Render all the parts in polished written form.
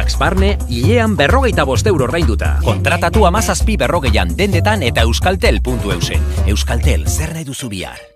Max barne, hilean 55 euro ordainduta. Kontratatu 17 berrogeian dendetan eta euskaltel.eusen. Euskaltel, zer nahi duzu bihar?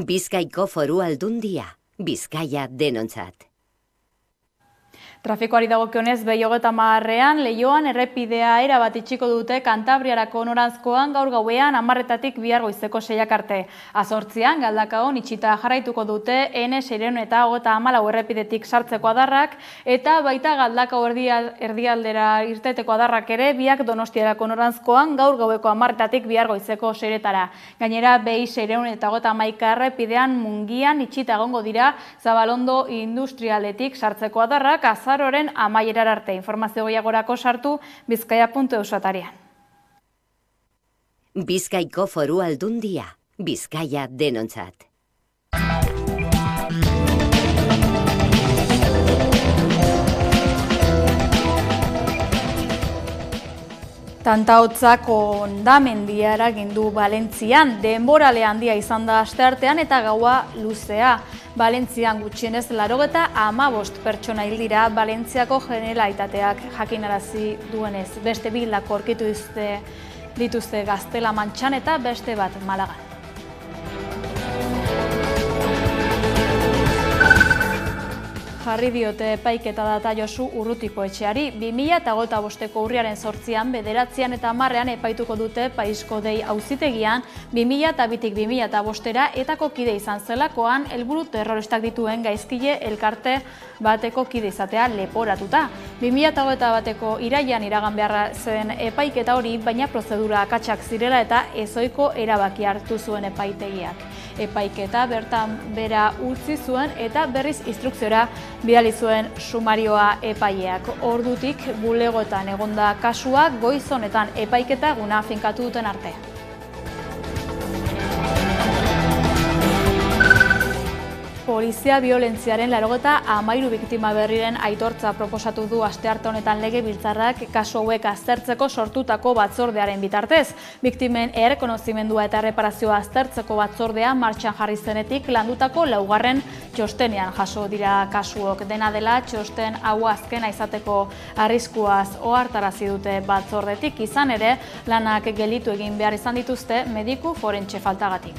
Bizkaiko Foru Aldundia, Bizkaia denontzat. Trafikoari dagokionez, Behi-30ean Leioan errepidea erabat itxiko dute Kantabriarako noranzkoan gaur gauean 10:00 bihar goizeko 6 arte. 8:00 Galdakaon itxita jarraituko dute N654 errepidetik sartzeko adarrak eta baita Galdakao erdialdera irteteko adarrak ere biak Donostiarako noranzkoan gaur gaueko 10:00 bihar goizeko 6:00. Gainera Behi-651 errepidean Mungian itxita egongo dira Zabalondo industrialetik sartzeko adarrak azaroren amaierar arte. Informazio gehiagorako sartu bizkaia.eus atarian. Bizkaiko Foru Aldundia, Bizkaia denontzat. Tantaotzak hondamendia eragin du Valentzian, denborale handia izan da asteartean eta gaua luzea. Valentzian gutxienez 85 pertsona hil dira Valentziako Generalitateak jakinarazi duenez. Beste 2 hilako aurkitu dituzte Gaztela-Mantxan eta beste bat Malagan. Jarri diote epaiketa data Josu Urrutiko etxeari. 2025ko urriaren 8an, 9an eta 10an epaituko dute Paisko Dei auzitegian 2002tik 2005era etako kide izan zelakoan helburu terroristak dituen gaizkile elkarte bateko kide izatea leporatuta. 2021ko irailean iragan beharra zen epaiketa hori, baina prozedura akatsak zirela eta ezohiko erabaki hartu zuen epaitegiak. Epaiketa bertan bera utzi zuen eta berriz instrukziora bidali zuen sumarioa epaileak. Ordutik bulegoetan egonda kasua, goiz honetan epaiketa eguna finkatu duten arte. Polizia biolentziaren 83 biktima berriren aitortza proposatu du astearte honetan Legebiltzarrak kasu hauek aztertzeko sortutako batzordearen bitartez. Biktimen errekonozimendua eta erreparazioa aztertzeko batzordea martxan jarri zenetik landutako 4. txostenean jaso dira kasuok. Dena dela, txosten hau azkena izateko arriskuaz ohartarazi dute batzordetik, izan ere lanak gelditu egin behar izan dituzte mediku forentxe faltagatik.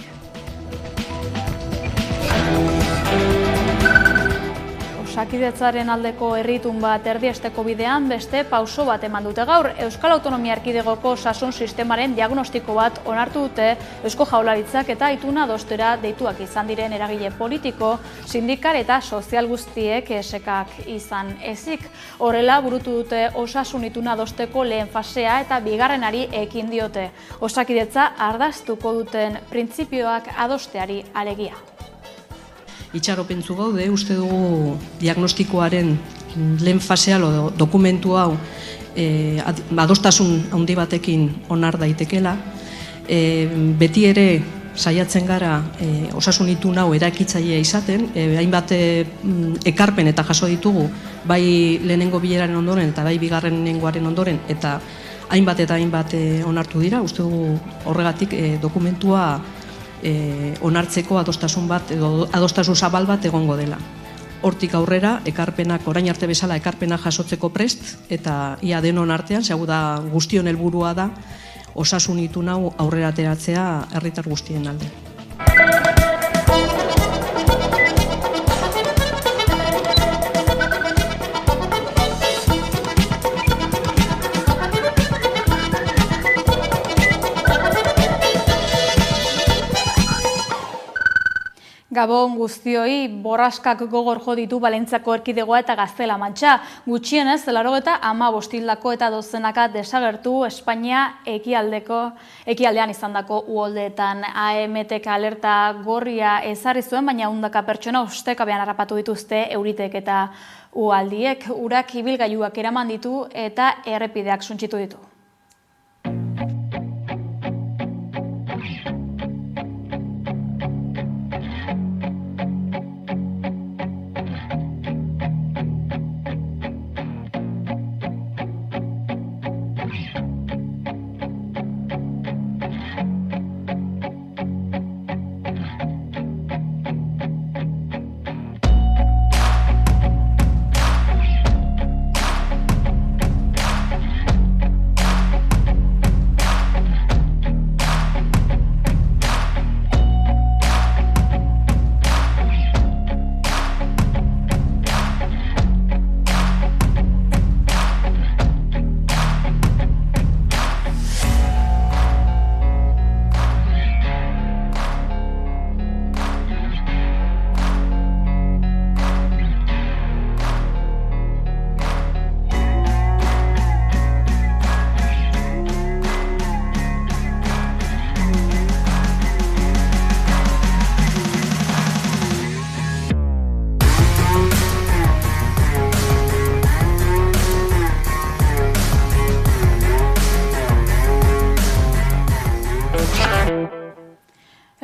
Osakidetzaren aldeko herritun bat erdiesteko bidean beste pauso bat eman dute gaur. Euskal Autonomia Erkidegoko osasun sistemaren diagnostiko bat onartu dute Eusko Jaurlaritzak eta ituna adostera deituak izan diren eragile politiko, sindikal eta sozial guztiek esekak izan ezik. Horrela burutu dute osasun ituna adosteko lehen fasea eta bigarrenari ekin diote. Osakidetza ardaztuko duten printzipioak adosteari alegia. Itxaropentzu gaude, uste dugu diagnostikoaren lehen fasea dokumentu hau adostasun handi batekin onar daitekela. Beti ere saiatzen gara osasun itun hau erakitzailea izaten, hainbat ekarpen eta jaso ditugu, bai lehenengo bileraren ondoren eta bai bigarrenengoaren ondoren, eta hainbat eta hainbat onartu dira, uste dugu horregatik dokumentua onartzeko adostasun bat edo adostasun zabal bat egongo dela. Hortik aurrera, ekarpenak, orain arte bezala ekarpenak jasotzeko prest, eta ia denon artean, zego da guztion helburua da, osasun itun hau aurrera ateratzea herritar guztien alde. Gabon guztioi, borraskak gogor jo ditu Valentziako erkidegoa eta Gaztela-Mantxa. Gutxienez, 95 hildako eta dozenaka desagertu Espainia ekialdean izandako uholdeetan. AMTek alerta gorria ezarri zuen, baina hundaka pertsona ustekabean harrapatu dituzte euritek eta uhaldiek. Urak ibilgailuak eraman ditu eta errepideak suntsitu ditu.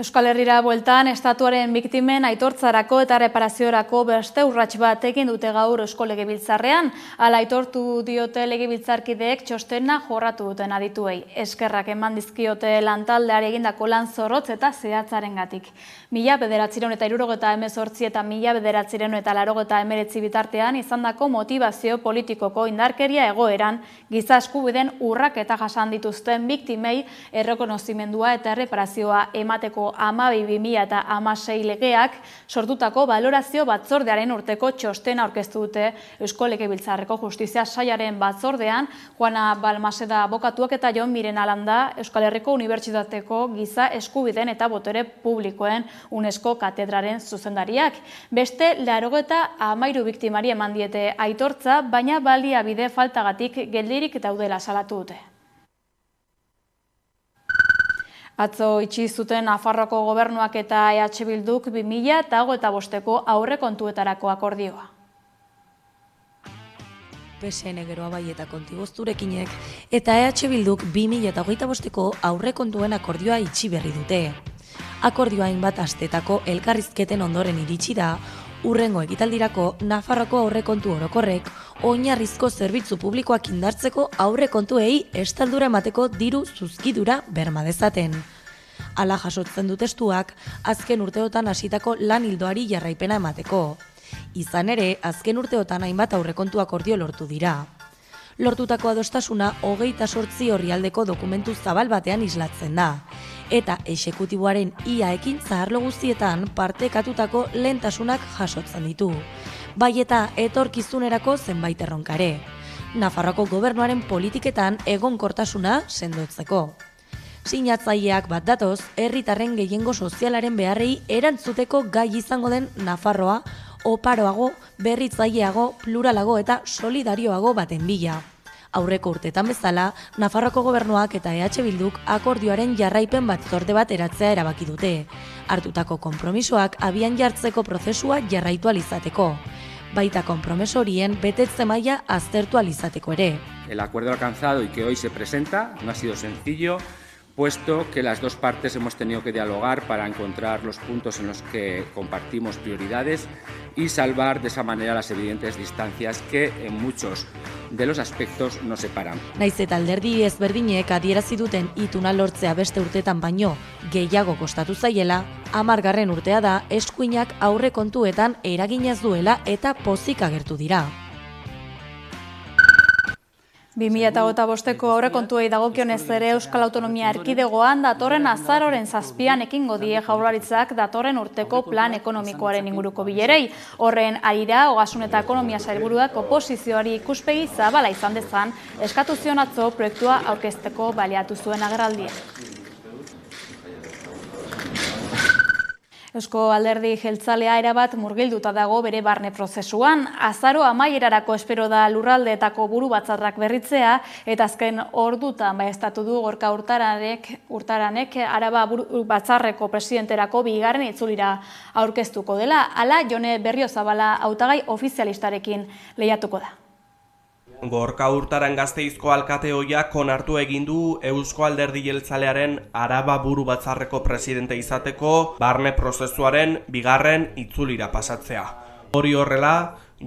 Euskal Herrira bueltan, estatuaren biktimen aitortzarako eta reparaziorako beste urrats bat egin dute gaur Eusko Legebiltzarrean. Hala aitortu diote legebiltzarkideek txostena jorratu duten adituei. Eskerrak eman dizkiote lantaldeari egindako lan zorrotz eta zehatzarengatik. 1978 eta 1989 bitartean izandako motivazio politikoko indarkeria egoeran giza eskubideen urrak eta jasan dituzten biktimei errekonozimendua eta erreparazioa emateko 12.2016 legeak sortutako balorazio batzordearen urteko txostena aurkeztu dute Eusko Legebiltzarreko Justizia Sailaren batzordean. Juana Balmaseda abokatuak eta Jon Miren Alanda Euskal Herriko Unibertsitateko giza eskubideen eta botere publikoen UNESCO katedraren zuzendariak. Beste 93 biktimari eman diete aitortza, baina baliabide faltagatik geldirik daudela salatu dute. Atzo itxi zuten Nafarroako gobernuak eta EH Bilduk 2025ko aurrekontuetarako akordioa. PSN Geroa Bai eta Kontibozturekinek eta EH Bilduk 2025ko aurrekontuen akordioa itxi berri dute. Akordioa hainbat astetako elkarrizketen ondoren iritsi da, hurrengo ekitaldirako Nafarroako aurrekontu orokorrek oinarrizko zerbitzu publikoak indartzeko aurrekontuei estaldura emateko diru zuzkidura berma dezaten. Hala jasotzen du testuak azken urteotan hasitako lan ildoari jarraipena emateko. Izan ere, azken urteotan hainbat aurrekontu akordio lortu dira. Lortutako adostasuna 28 orrialdeko dokumentu zabal batean islatzen da, eta exekutiboaren ia ekintza arlo guztietan partekatutako lehentasunak jasotzen ditu, bai eta etorkizunerako zenbait erronkare. Nafarroako gobernuaren politiketan egonkortasuna sendotzeko. Sinatzaileak bat datoz, herritarren gehiengo sozialaren beharrei erantzuteko gai izango den Nafarroa oparoago, berritzaileago, pluralago eta solidarioago baten bila. Aurreko urtetan bezala, Nafarroako gobernuak eta EH Bilduk akordioaren jarraipen batzorde bat eratzea erabaki dute. Hartutako konpromisoak abian jartzeko prozesua jarraitu alizateko. Baita konpromiso horien betetze maila aztertu alizateko ere. El acuerdo alcanzado y que hoy se presenta no ha sido sencillo, puesto que las dos partes hemos tenido que dialogar para encontrar los puntos en los que compartimos prioridades y salvar de esa manera las evidentes distancias que en muchos de los aspectos nos separan. Naiz eta alderdi ezberdinek adierazi duten ituna lortzea beste urtetan baino gehiago kostatu zaiela, 10. urtea da eskuinak aurrekontuetan eraginez duela eta pozik agertu dira. 2025ko aurrekontuei dagokionez ere Euskal Autonomia Erkidegoan datorren azaroren 7 ekingo die Jaurlaritzak datorren urteko plan ekonomikoaren inguruko bilerei. Horren harira, Ogasun eta Ekonomia Sailburuak oposizioari ikuspegi zabala izan dezan, eskatu zion atzo proiektua aurkezteko baliatu zuen agerraldia. Eusko Alderdi Jeltzalea erabat murgilduta dago bere barne prozesuan. Azaro amaierarako espero da lurraldeetako buru batzarrak berritzea, eta azken ordutan baieztatu du Gorka Urtaranek Araba buru batzarreko presidenterako bigarren itzulira aurkeztuko dela. Hala, Jone Berriozabala hautagai ofizialistarekin lehiatuko da. Gorka Urtaran Gasteizko alkate ohiak onartu egin du Eusko Alderdi Jeltzalearen Araba buru batzarreko presidente izateko barne prozesuaren bigarren itzulira pasatzea. Hori horrela,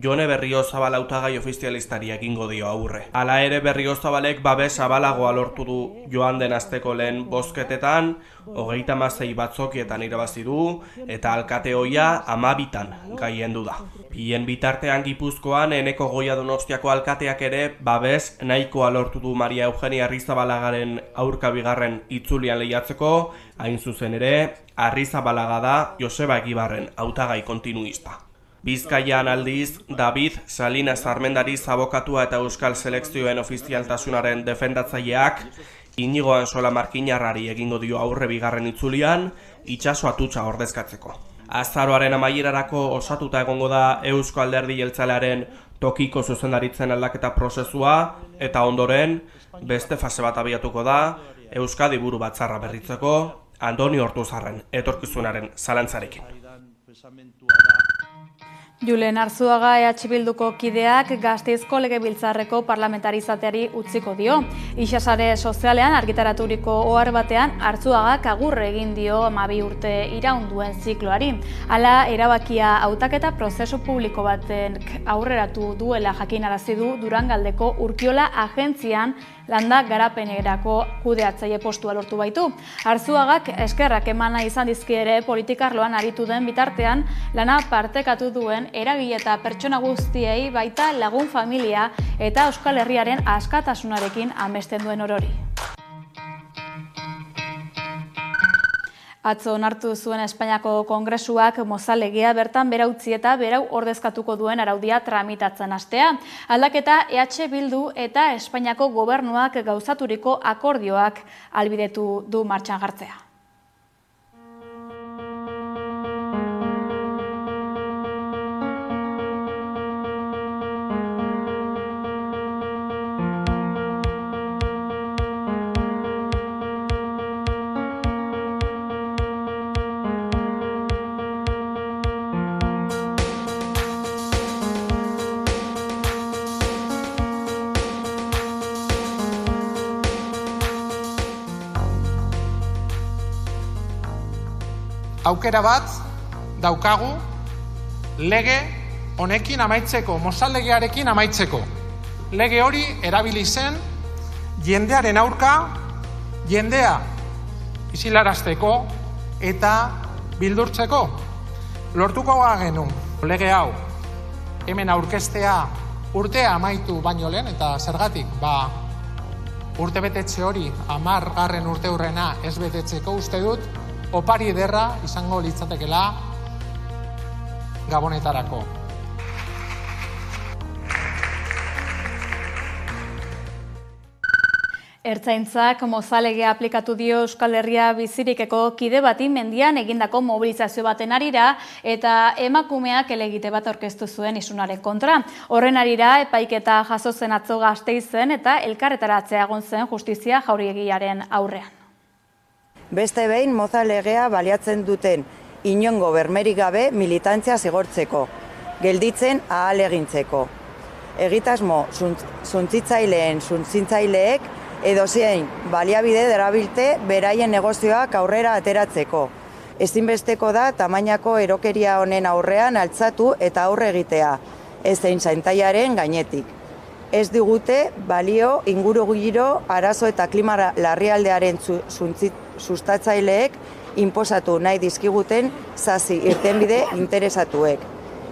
Jone Berriozabal hautagai ofizialistari egingo dio aurre. Hala ere Berriozabalek babes zabalagoa lortu du joan den asteko lehen bozketetan, 36 batzokietan irabazi du eta alkate ohia 12 gaiendu da. Bien bitartean Gipuzkoan Eneko Goia Donostiako alkateak ere babes nahikoa lortu du Maria Eugenia Arrizabalagaren aurka bigarren itzulian lehiatzeko, hain zuzen ere Arrizabalaga da Joseba Egibarren hautagai kontinuista. Bizkaian aldiz, David Salinas Armendariz abokatua eta Euskal Selekzioen ofizialtasunaren defendatzaileak Inigo Ansola Markinarrari egingo dio aurre bigarren itzulian, itsaso atutxa ordezkatzeko. Azaroaren amaierarako osatuta egongo da Eusko Alderdi Jeltzalearen tokiko zuzendaritzen aldaketa prozesua, eta ondoren, beste fase bat abiatuko da Euskadi buru batzarra berritzeko Andoni Ortuzarren etorkizunaren zalantzarekin. Julen Arzuaga EH Bilduko kideak Gasteizko Legebiltzarreko parlamentarizateari utziko dio. Ixasare sozialean argitaraturiko ohar batean Arzuagak agurre egin dio 12 urte iraunduen zikloari. Hala, erabakia hautaketa prozesu publiko baten aurreratu duela jakinarazi du Durangaldeko Urkiola agentzian landa garapenerako kudeatzaile postua lortu baitu. Arzuagak eskerrak emana izan dizkiere politikarloan aritu den bitartean lana partekatu duen eragile eta pertsona guztiei baita lagun familia eta Euskal Herriaren askatasunarekin amesten duen orori. Atzo onartu zuen Espainiako Kongresuak mozalegea bertan bera utzi eta berau ordezkatuko duen araudia tramitatzen hastea. Aldaketa EH Bildu eta Espainiako gobernuak gauzaturiko akordioak ahalbidetu du martxan jartzea. Aukera bat daukagu lege honekin amaitzeko, mozalegearekin amaitzeko. Lege hori erabili zen jendearen aurka, jendea isilarazteko eta bildurtzeko. Lortuko genuen lege hau hemen aurkeztea urtea amaitu baino lehen, eta zergatik, urte betetxe hori 10. urteurrena ez betetzeko uste dut, opari ederra izango litzatekela Gabonetarako. Ertzaintzak mozalegea aplikatu dio Euskal Herria bizirikeko kide bati mendian egindako mobilizazio baten arira eta emakumeak helegite bat aurkeztu zuen isunaren kontra. Horren arira epaiketa jaso zen atzo Gasteizen eta elkarretaratzea egon zen justizia jauriegiaren aurrean. Beste behin mozalegea baliatzen duten inongo bermerik gabe militantzia zigortzeko, gelditzen ahalegintzeko. Egitasmo suntsitzaileen suntsitzaileek edozein baliabide darabilte beraien negozioak aurrera ateratzeko. Ezinbesteko da tamainako erokeria honen aurrean altzatu eta aurre egitea, ezein zaintaiaren gainetik. ez digute balio ingurugiro arazo eta klima larrialdiaren sustatzaileek inposatu nahi dizkiguten zazpi irtenbide interesatuek.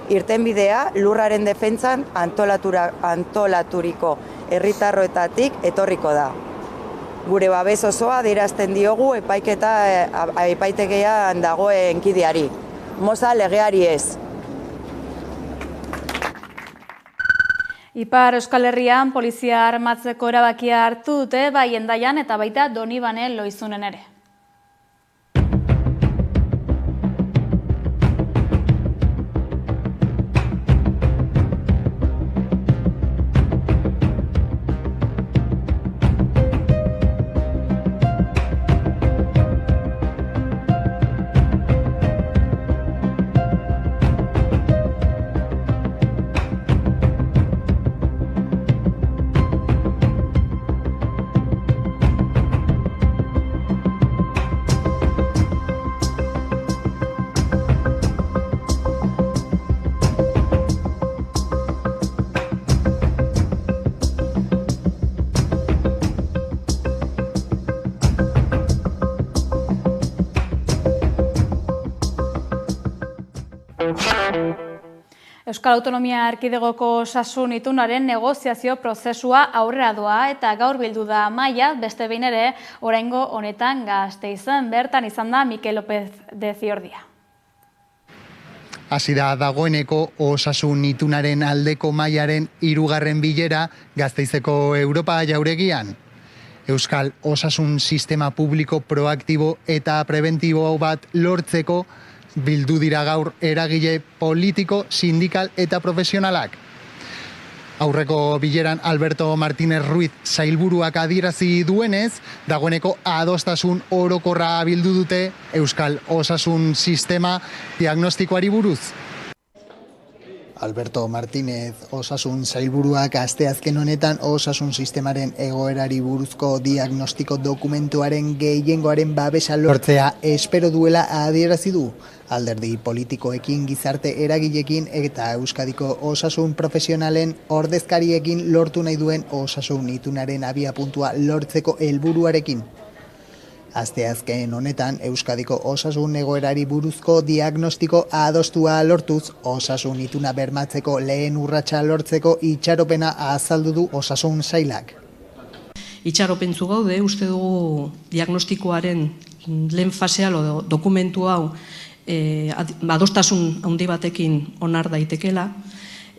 Irtenbidea lurraren defentsan antolaturiko herritarroetatik etorriko da. Gure babes osoa adierazten diogu epaitegian dagoen kideari. Moza legeari ez. Ipar Euskal Herrian polizia armatzeko erabakia hartu dute bai Hendaian eta baita Donibane Loizunen ere. Euskal Autonomia Erkidegoko osasun itunaren negoziazio prozesua aurrera doa eta gaur bildu da mahaia, beste behin ere oraingo honetan Gasteizen bertan izan da Mikel López de Ziordia. Hasi da dagoeneko osasun itunaren aldeko mahaiaren 3. bilera Gasteizeko Europa jauregian. Euskal osasun sistema publiko proaktibo eta preventibo bat lortzeko bildu dira gaur eragile politiko, sindikal eta profesionalak. Aurreko bileran Alberto Martínez Ruiz sailburuak adierazi duenez, dagoeneko adostasun orokorra bildu dute Euskal osasun sistema diagnostikoari buruz. Alberto Martínez osasun sailburuak asteazken honetan osasun sistemaren egoerari buruzko diagnostiko dokumentuaren gehiengoaren babesa lortzea espero duela adierazi du. Alderdi politikoekin, gizarte eragileekin eta Euskadiko osasun profesionalen ordezkariekin lortu nahi duen osasun itunaren abiapuntua lortzeko helburuarekin. Asteazken honetan Euskadiko osasun egoerari buruzko diagnostiko adostua lortuz, osasun ituna bermatzeko lehen urratsa lortzeko itxaropena azaldu du osasun sailak. Itxaropentzu gaude, uste dugu diagnostikoaren lehen fasea dokumentu hau adostasun handi batekin onar daitekela.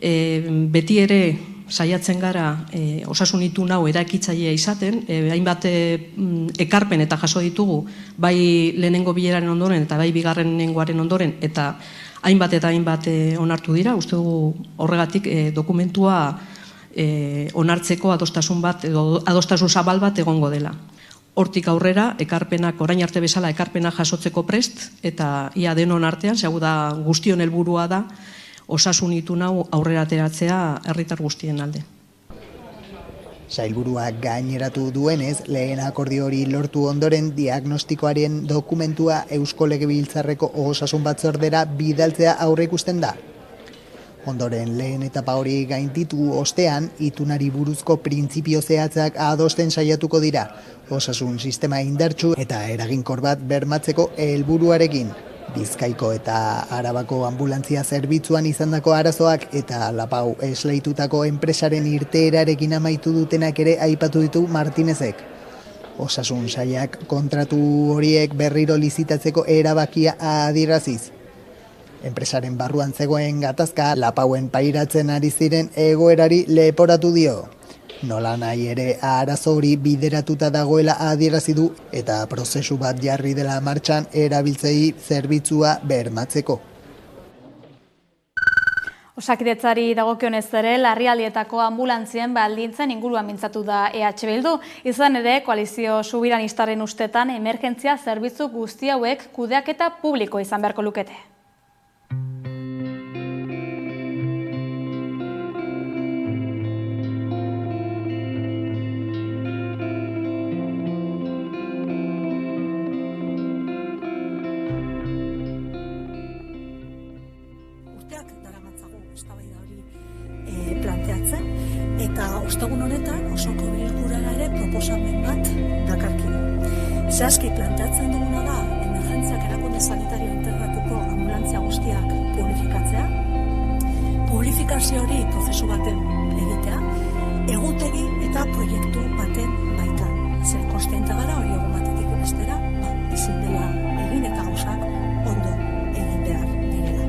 Beti ere saiatzen gara osasun itun hau eraikitzailea izaten, hainbat ekarpen eta jaso ditugu, bai lehenengo bileraren ondoren eta bai bigarrenengoaren ondoren, eta hainbat onartu dira. Uste dugu horregatik dokumentua onartzeko adostasun zabal bat egongo dela. Hortik aurrera, ekarpenak, orain arte bezala, ekarpenak jasotzeko prest, eta ia denon artean, segur da guztion helburua da, osasun itun hau aurrera ateratzea herritar guztien alde. Sailburuak gaineratu duenez, lehen akordio hori lortu ondoren diagnostikoaren dokumentua Eusko Legebiltzarreko osasun batzordera bidaltzea aurreikusten da. Ondoren lehen etapa hori gainditu ostean, itunari buruzko printzipio zehatzak adosten saiatuko dira, osasun sistema indartsu eta eraginkor bat bermatzeko helburuarekin. Bizkaiko eta Arabako anbulantzia zerbitzuan izandako arazoak eta Lapau esleitutako enpresaren irteerarekin amaitu dutenak ere aipatu ditu Martinezek. Osasun sailak kontratu horiek berriro lizitatzeko erabakia adieraziz. Enpresaren barruan zegoen gatazka Lapauen pairatzen ari ziren egoerari leporatu dio. Nola nahi ere arazo hori bideratuta dagoela adierazi du eta prozesu bat jarri dela martxan erabiltzei zerbitzua bermatzeko. Osakidetzari dagokionez ere, larrialdietako anbulantzien baldintzen inguruan mintzatu da EH Bildu. Izan ere, koalizio subiranistaren ustetan emergentzia zerbitzu guzti hauek kudeaketa publiko izan beharko lukete. ostegun honetan osoko bilkurara ere proposamen bat dakarkigu. Zehazki planteatzen duguna da emergentziak erakunde sanitario integratuko anbulantzia guztiak publifikatzea, publifikazio hori prozesu baten egitea, egutegi eta proiektu baten baita. Zer kontziente gara hori egun batetik bestera, ezin dela egin eta gauzak ondo egin behar direla.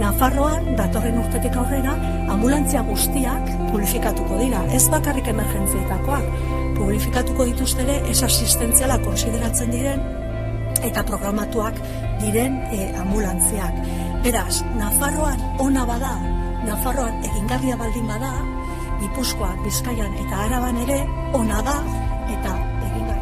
Nafarroan, datorren urtetik aurrera, anbulantzia guztiak publifikatuko dira, ez bakarrik emergentzietakoak, publifikatuko dituzte ere ez asistentziala konsideratzen diren eta programatuak diren ambulantziak. Beraz, Nafarroan ona bada, Nafarroan egingarria baldin bada, Gipuzkoa, Bizkaian eta Araban ere ona da eta egingarria.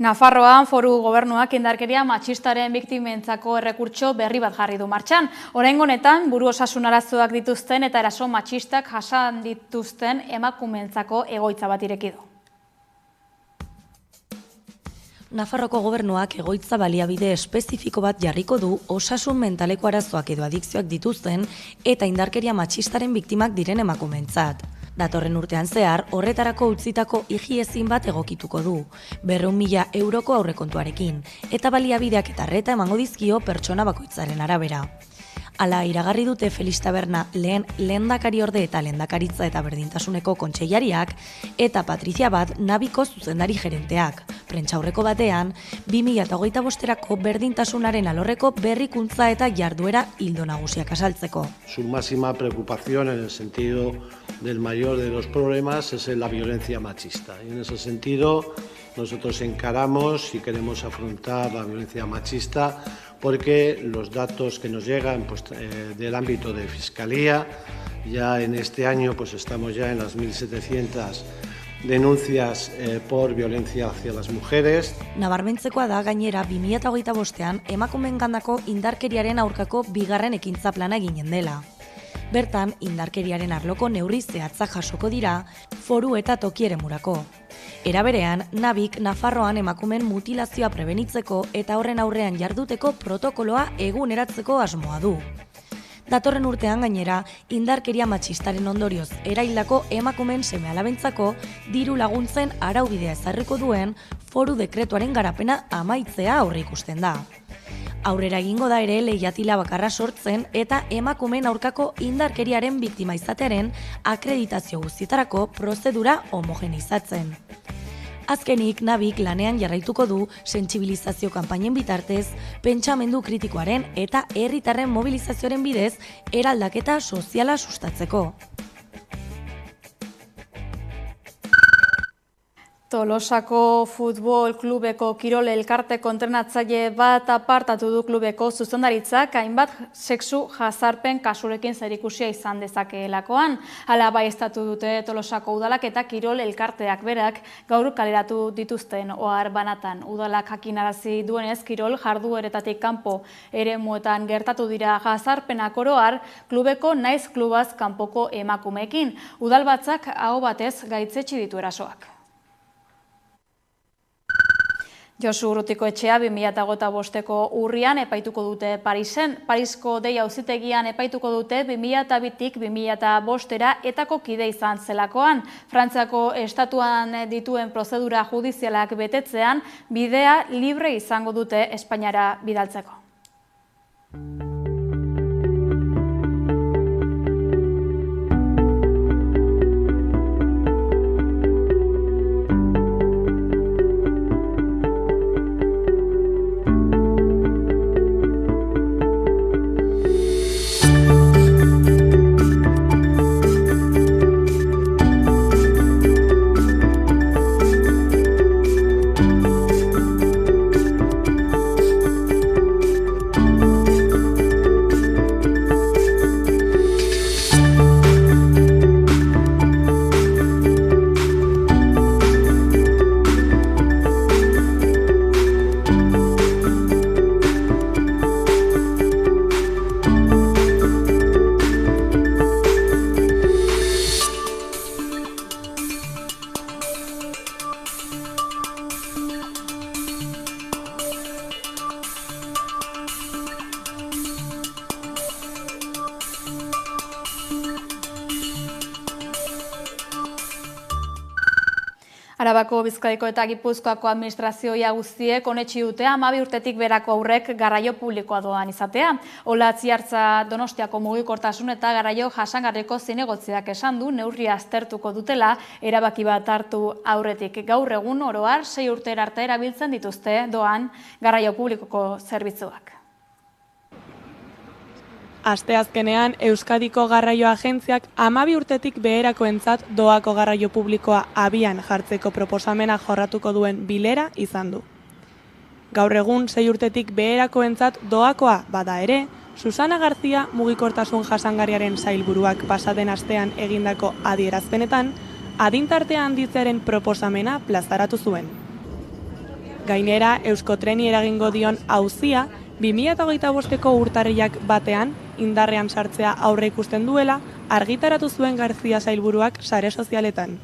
Nafarroan foru gobernuak indarkeria matxistaren biktimentzako errekurtso berri bat jarri du martxan. Oraingo honetan, buru osasun arazoak dituzten eta eraso matxistak jasan dituzten emakumeentzako egoitza bat ireki du. Nafarroko gobernuak egoitza baliabide espezifiko bat jarriko du osasun mentaleko arazoak edo adikzioak dituzten eta indarkeria matxistaren biktimak diren emakumeentzat. Datorren urtean zehar, horretarako utzitako higiezin bat egokituko du, 200.000 euroko aurrekontuarekin, eta baliabideak eta arreta emango dizkio pertsona bakoitzaren arabera. Hala, iragarri dute Felix Taberna lehen lehendakariorde eta lehendakaritza eta berdintasuneko kontseilariak eta Patrizia Bat Nabiko zuzendari gerenteak. Prentsaurreko batean, 2025erako berdintasunaren alorreko berrikuntza eta jarduera ildo nagusiak azaltzeko. Su máxima preocupación en el sentido del mayor de los problemas es la violencia machista. Y en ese sentido nosotros encaramos y queremos afrontar la violencia machista porque los datos que nos llegan del ámbito de Fiscalía, ya en este año estamos ya en las 1.700 denuncias por violencia hacia las mujeres. Nabarmentzekoa da gainera 2025ean emakumeengandako indarkeriaren aurkako bigarren ekintza plana eginen dela. Bertan, indarkeriaren arloko neurri zehatzak jasoko dira, foru eta toki eremurako. Era berean, Nabik Nafarroan emakumeen mutilazioa prebenitzeko eta horren aurrean jarduteko protokoloa eguneratzeko asmoa du. Datorren urtean gainera, indarkeria matxistaren ondorioz eraildako emakumeen seme-alabentzako diru laguntzen araubidea ezarriko duen foru dekretuaren garapena amaitzea aurreikusten da. Aurrera egingo da ere leihatila bakarra sortzen eta emakumeen aurkako indarkeriaren biktima izatearen akreditazio guztietarako prozedura homogenizatzen. Azkenik, Nabik lanean jarraituko du sentsibilizazio kanpainen bitartez, pentsamendu kritikoaren eta herritarren mobilizazioaren bidez eraldaketa soziala sustatzeko. Tolosako futbol klubeko kirol elkarteko entrenatzaile bat apartatu du klubeko zuzendaritzak hainbat sexu jazarpen kasurekin zerikusia izan dezakeelakoan. Hala baieztatu dute Tolosako udalak eta kirol elkarteak berak gaur kaleratu dituzten ohar banatan. Udalak jakinarazi duenez kirol jardueretatik kanpo eremuetan gertatu dira jazarpenak oro har klubeko naiz klubaz kanpoko emakumeekin. Udalbatzak aho batez gaitzetsi ditu erasoak. Josu Urrutikoetxea 2025ko urrian epaituko dute Parisen. Parisko dei auzitegian epaituko dute 2002tik 2005era etako kide izan zelakoan. Frantziako estatuan dituen prozedura judizialak betetzean bidea libre izango dute Espainiara bidaltzeko. Arabako, Bizkaiko eta Gipuzkoako administrazioia guztiek onetsi dute 12 urtetik berako aurrek garraio publikoa doan izatea. Ola Tziartza Donostiako mugikortasun eta garraio jasangarriko zinegotziak esan du neurria aztertuko dutela erabaki bat hartu aurretik. Gaur egun oro har 6 urtera arte erabiltzen dituzte doan garraio publikoko zerbitzuak. Asteazkenean, Euskadiko Garraio Agentziak 12 urtetik beherakoentzat doako garraio publikoa abian jartzeko proposamena jorratuko duen bilera izan du. Gaur egun 6 urtetik beherakoentzat doakoa bada ere, Susana Garzia mugikortasun jasangarriaren sailburuak pasaden astean egindako adierazpenetan, adintartea handitzearen proposamena plazaratu zuen. Gainera, Euskotreni eragingo dion auzia 2025ko urtarrilak batean indarrean sartzea aurre ikusten duela argitaratu zuen Garzia sailburuak sare sozialetan.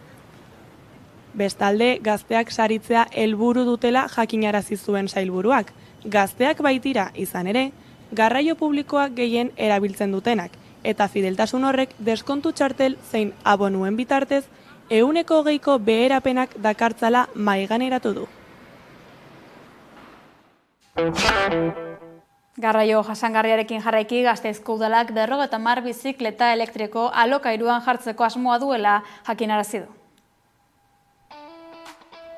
Bestalde, gazteak saritzea helburu dutela jakinarazi zuen sailburuak. Gazteak baitira izan ere, garraio publikoak gehien erabiltzen dutenak, eta fideltasun horrek deskontu txartel zein abonuen bitartez 120ko beherapenak dakartzala maiganeratu du. Garraio jasangarriarekin jarraiki Gasteizko udalak 50 bizikleta elektriko alokairuan jartzeko asmoa duela jakinarazi du.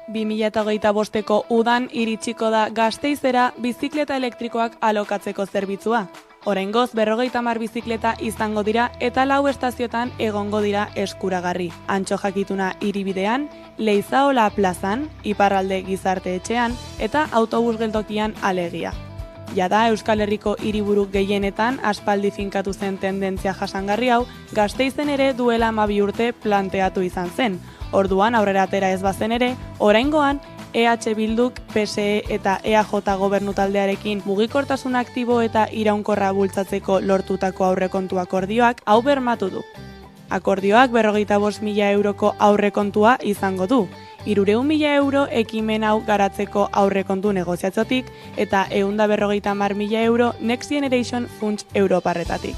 2025ko udan iritsiko da Gasteizera bizikleta elektrikoak alokatzeko zerbitzua. Oraingoz 50 bizikleta izango dira eta 4 estazioetan egongo dira eskuragarri. Antxo jakituna hiribidean, Leizaola plazan, Iparralde gizarte etxean eta autobus geltokian alegia. Jada Euskal Herriko hiriburu gehienetan aspaldi finkatu zen tendentzia jasangarri hau, Gasteizen ere duela 12 urte planteatu izan zen. Orduan aurrera atera ez bazen ere, oraingoan EH Bilduk, PSE eta EAJ gobernutaldearekin mugikortasun aktibo eta iraunkorra bultzatzeko lortutako aurrekontu akordioak hau bermatu du. Akordioak 55.000 euroko aurrekontua izango du. 300.000 euro ekimen hau garatzeko aurrekontu negoziatzotik eta 150.000 euro Next Generation funts europarretatik.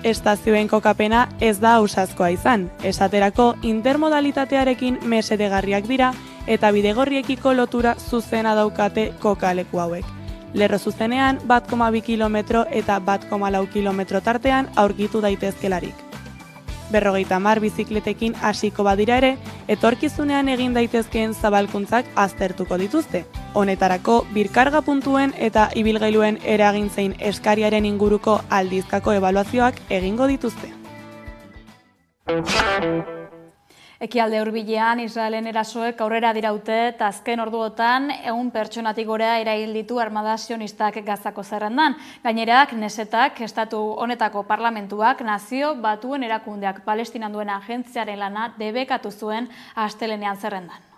Estazioen kokapena ez da ausazkoa izan, esaterako intermodalitatearekin mesedegarriak dira eta bidegorriekiko lotura zuzena daukate kokaleku hauek. Lerro zuzenean 1,2 kilometro eta 1,4 kilometro tartean aurkitu daitezkelarik. 50 bizikletekin hasiko badira ere, etorkizunean egin daitezkeen zabalkuntzak aztertuko dituzte. Honetarako, birkarga puntuen eta ibilgailuen eragin zein eskariaren inguruko aldizkako ebaluazioak egingo dituzte. Ekialde hurbilean Israelen erasoek aurrera diraute eta azken orduotan 100 pertsonatik gora erail ditu armada sionistak Gazako zerrendan. Gainera, Knesetak, estatu honetako parlamentuak, Nazio Batuen erakundeak Palestinan duen agentziaren lana debekatu zuen astelehenean zerrendan.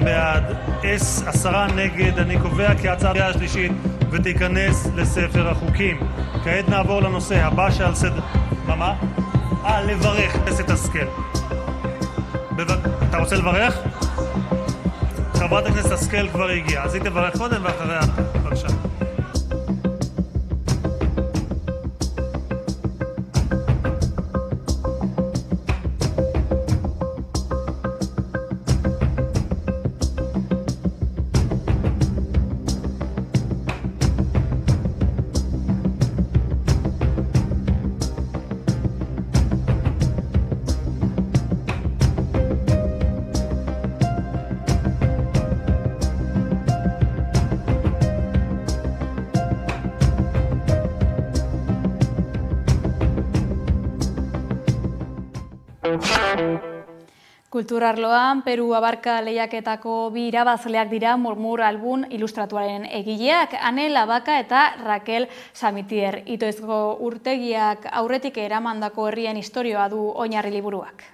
בעד, 10 נגד. אני קובע כי ההצעה השלישית ותיכנס לספר החוקים. כעת נעבור לנושא הבא שעל סדר... מה? לברך את השכל. אתה רוצה לברך? חברת הכנסת השכל כבר הגיעה, אז היא תברך קודם ואחריה. בבקשה. Kulturarloan, Peru Abarka lehiaketako 2 irabazleak dira Murmur album ilustratuaren egileak, Ane Labaka eta Raquel Samitier. Itoizko urtegiak aurretik eramandako herrien istorioa du oinarri liburuak.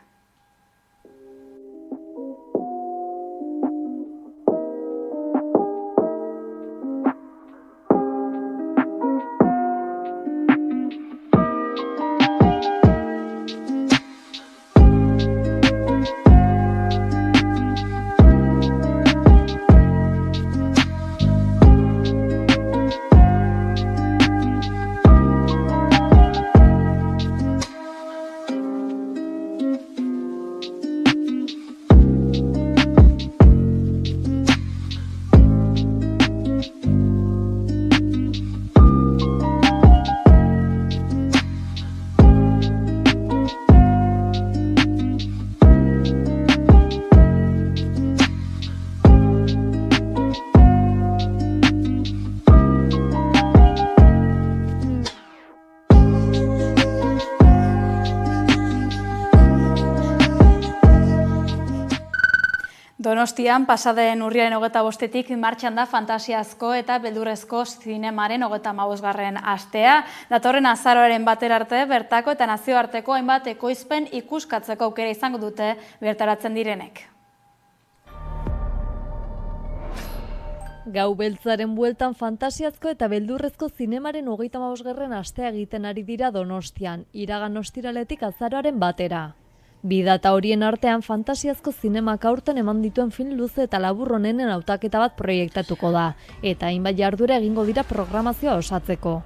Donostian, pasaden urriaren 25-etik martxan da fantasiazko eta beldurrezko zinemaren 35. astea. Datorren azaroaren batera arte, bertako eta nazioarteko hainbat ekoizpen ikuskatzeko aukera izango dute bertaratzen direnek. Gau beltzaren bueltan fantasiazko eta beldurrezko zinemaren 35. astea egiten ari dira Donostian, iragan ostiraletik azaroaren batera. Bi data horien artean fantasiazko zinemak aurten eman dituen film luze eta labur honenen hautaketa bat proiektatuko da, eta hainbat jarduera egingo dira programazioa osatzeko.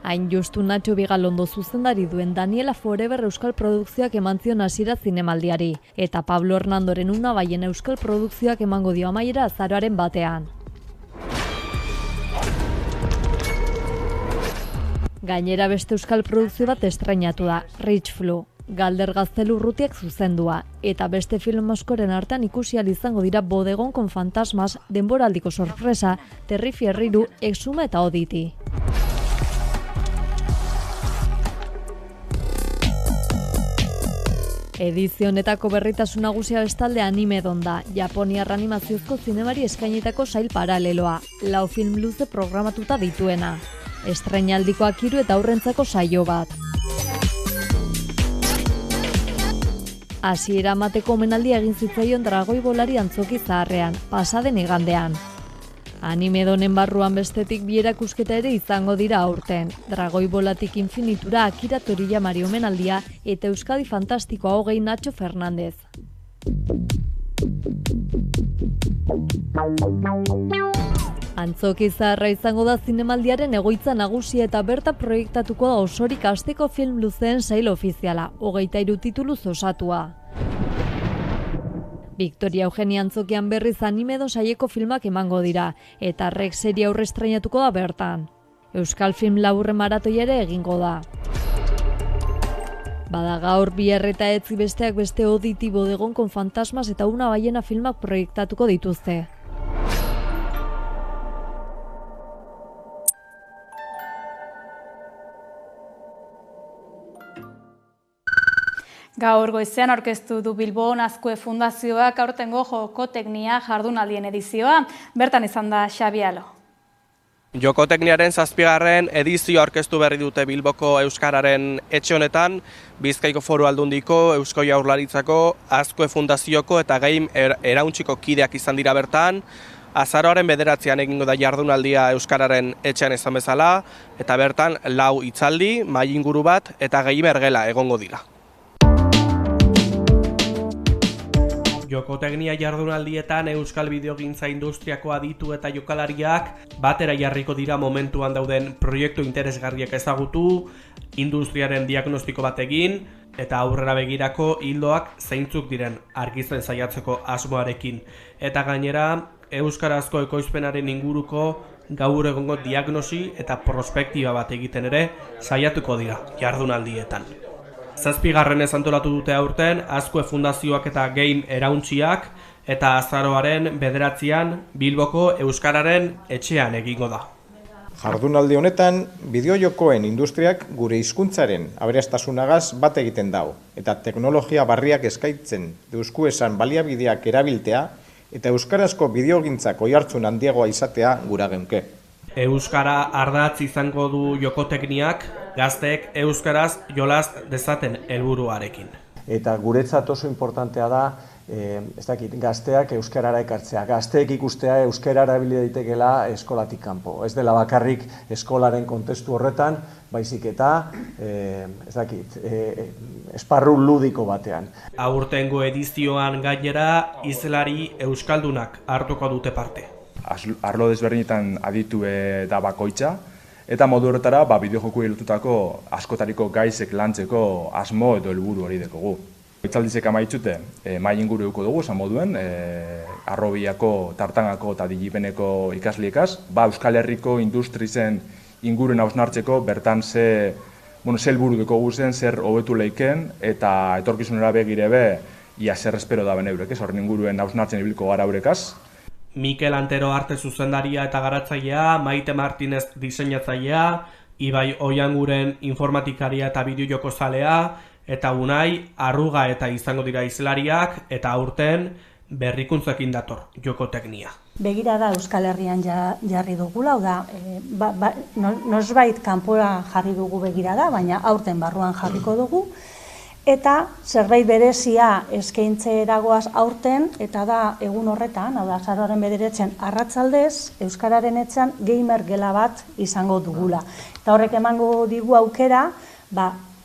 Hain justu Nacho Vigalondo zuzendari duen Daniela Forever euskal produkzioak eman zion hasiera zinemaldiari, eta Pablo Hernandoren Unabaien euskal produkzioak emango dio amaiera azaroaren batean. Gainera beste euskal produkzio bat estrainatu da, Rich Flu. Galder Gaztelu Urrutiak zuzendua, eta beste film askoren artean ikusi ahal izango dira Bodegon con fantasmas, Denboraldiko sorpresa, Terrifierriru, Exuma eta Oditi. Edizio honetako berritasun nagusia bestalde Animedon da, Japoniar animaziozko zinemari eskainitako sail paraleloa, 4 film luze programatuta dituena. Estrainaldikoak 3 eta aurrentzako saio bat. Hasiera emateko omenaldia egin zitzaion Dragoi Bolari antzoki zaharrean, pasaden igandean. Animedonen barruan bestetik bi erakusketa ere izango dira aurten. Dragoi Bolatik infinitura Akira Toriyamari omenaldia eta Euskadi Fantastikoa 20 Nacho Fernández. Antzoki zaharra izango da zinemaldiaren egoitza nagusia eta berta proiektatuko da osorik asteko film luzeen sail ofiziala, 23 tituluz osatua. Victoria Eugenia antzokian berriz Animedon saieko filmak emango dira, eta Rex serie aurre estrainatuko da bertan. Euskal Film laburre maratoia ere egingo da. Bada gaur bihar eta etzi besteak beste Oditi, Bodegon con fantasmas eta Unabaiena filmak proiektatuko dituzte. Gaur goizean aurkeztu du Bilbon Azkue Fundazioak aurtengo jokoteknia jardunaldien edizioa. Bertan izan da Xabi Alo. Jokotekniaren 7. edizio aurkeztu berri dute Bilboko Euskararen etxe honetan, Bizkaiko Foru Aldundiko, Eusko Jaurlaritzako, Azkue Fundazioko eta Game Erauntziko kideak izan dira bertan. Azaroaren 9 egingo da jardunaldia Euskararen etxean izan bezala, eta bertan 4 hitzaldi, mahai inguru bat eta gamer gela egongo dira. Jokoteknia jardunaldietan Euskal Bideogintza Industriako aditu eta jokalariak batera jarriko dira momentuan dauden proiektu interesgarriak ezagutu, industriaren diagnostiko bat egin eta aurrera begirako ildoak zeintzuk diren argitzen saiatzeko asmoarekin. Eta gainera, euskarazko ekoizpenaren inguruko gaur egongo diagnosi eta prospektiba bat egiten ere saiatuko dira jardunaldietan. 7. antolatu dute aurten Azkue Fundazioak eta Game Erauntziak eta azaroaren 9 Bilboko Euskararen etxean egingo da. Jardunaldi honetan, bideojokoen industriak gure hizkuntzaren aberastasunagaz bat egiten dau eta teknologia barriak eskaintzen deusku esan baliabideak erabiltea eta euskarazko bideogintzak oihartzun handiagoa izatea gura geunke. Euskara ardatz izango du jokotekniak, gazteek euskaraz jolas dezaten helburuarekin. Eta guretzat oso importantea da, gazteak euskarara ekartzea. Gazteek ikustea euskara erabili daitekeela eskolatik kanpo. Ez dela bakarrik eskolaren kontestu horretan, baizik eta esparru ludiko batean. Aurtengo edizioan gainera hizlari euskaldunak hartuko dute parte. Arlo desberdinetan aditu da bakoitza, eta modu horretara bideojokuei lotutako askotariko gaizek lantzeko asmo edo helburu hori dekogu. Hitzaldizek amaitzute mahai inguru eduko dugu, esan moduen, Arrobiako, Tartangako eta Digipeneko ikasliekaz, Euskal Herriko industrizen inguruen hausnartzeko bertan ze helburu dekogu zen, zer hobetu leiken, eta etorkizunera begirebe ia zer espero da beneurek, horren inguruen hausnartzen ibiliko gara eurekaz. Mikel Antero arte zuzendaria eta garatzailea, Maite Martinez diseinatzailea, Ibai Oianguren informatikaria eta bideojoko zalea, eta Unai Arruga eta izango dira hizlariak, eta aurten berrikuntzekin dator jokoteknia. Begirada Euskal Herrian jarri dugula, da, nosbait kanpora jarri dugu begirada, baina aurten barruan jarriko dugu, eta zerbait berezia eskaintzeragoaz aurten, eta da egun horretan, hau da, azaroaren 9 arratsaldez, Euskararen etxean gamer gela bat izango dugula. Eta horrek emango digu aukera,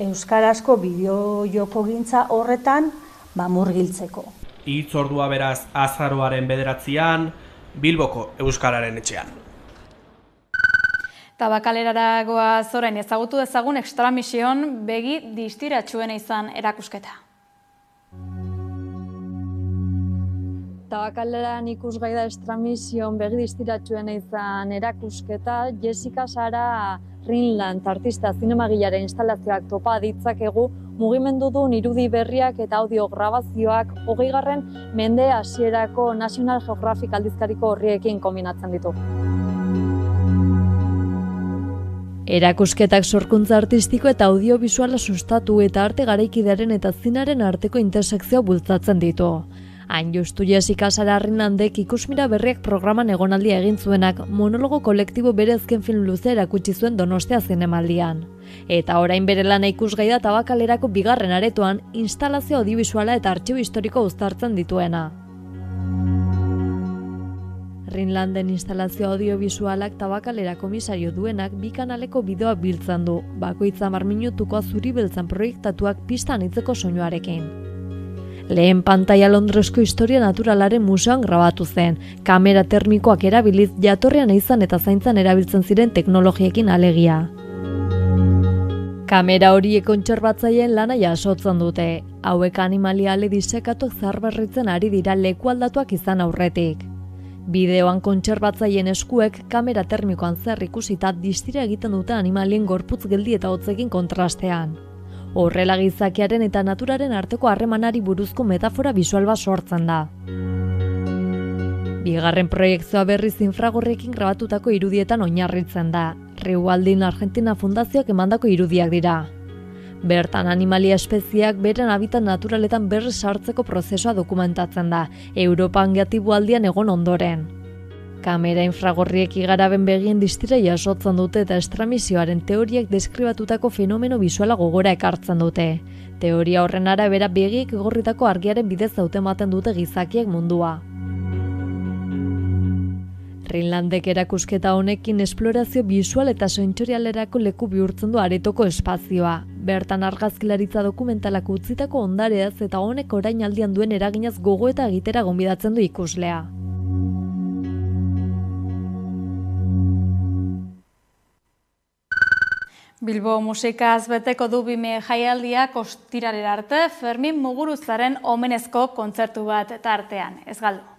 euskarazko bideo-jokogintza horretan murgiltzeko. Hitzordua beraz azaroaren 9 Bilboko Euskararen etxean. Tabakalerara goaz orain ezagutu dezagun Extramision begi distiratsuena izan erakusketa. Tabakaleran ikusgai da Extramision begi distiratsuena izan erakusketa. Jessica Sara Rinland artista zinemagilaren instalazioak topa ditzakegu mugimendudun irudi berriak eta audio grabazioak 20. mende hasierako National Geographic aldizkariko horriekin kombinatzen ditu. Erakusketak sorkuntza artistiko eta audiobisuala sustatu eta arte garaikidearen eta zinaren arteko intersekzioa bultzatzen ditu. Hain justu Jessica Sara Rinlandek ikusmira berriak programan egonaldia egin zuenak monologo kolektibo bere azken film luzea erakutsi zuen Donostia Zinemaldian. Eta orain bere lana ikusgai da Tabakalerako 2. aretoan instalazio audiobisuala eta artxibo historiko uztartzen dituena. Rinlanden instalazio audiobisualak Tabakalera komisario duenak 2 kanaleko bideoa biltzen du, bakoitza 10 minutuko zuri beltzan proiektatuak pista anitzeko soinuarekin. Lehen pantaila Londresko historia naturalaren museoan grabatu zen, kamera termikoak erabiliz jatorrian izan eta zaintzan erabiltzen ziren teknologiekin alegia. Kamera horiek kontserbatzaileen lana jasotzen dute, hauek animaliale disekatuak zaharberritzen ari dira leku aldatuak izan aurretik. Bideoan kontserbatzaileen eskuek kamera termikoan zer ikusita distira egiten dute animalien gorputz geldi eta hotzekin kontrastean. Horrela gizakiaren eta naturaren arteko harremanari buruzko metafora bisual bat sortzen da. 2. proiektzioa berriz infragorriekin grabatutako irudietan oinarritzen da. Riualdin Argentina Fundazioak emandako irudiak dira. Bertan animalia espeziak beren habitat naturaletan berriz sartzeko prozesua dokumentatzen da, Europan gatibualdian egon ondoren. Kamera infragorriek igaraben begien distira jasotzen dute eta Extramisioaren teoriak deskribatutako fenomeno bisuala gogora ekartzen dute. Teoria horren arabera begiek igorritako argiaren bidez hautematen dute gizakiek mundua. Rinlandek erakusketa honekin esplorazio bisual eta sentsorialerako leku bihurtzen du aretoko espazioa. Bertan argazkilaritza dokumentalak utzitako ondareaz eta honek orain aldian duen eraginaz gogoeta egitera gonbidatzen du ikuslea. Bilbo musikaz beteko du bime jaialdiak ostiralera arte Fermin Muguruzaren omenezko kontzertu bat tartean. Ez galdu.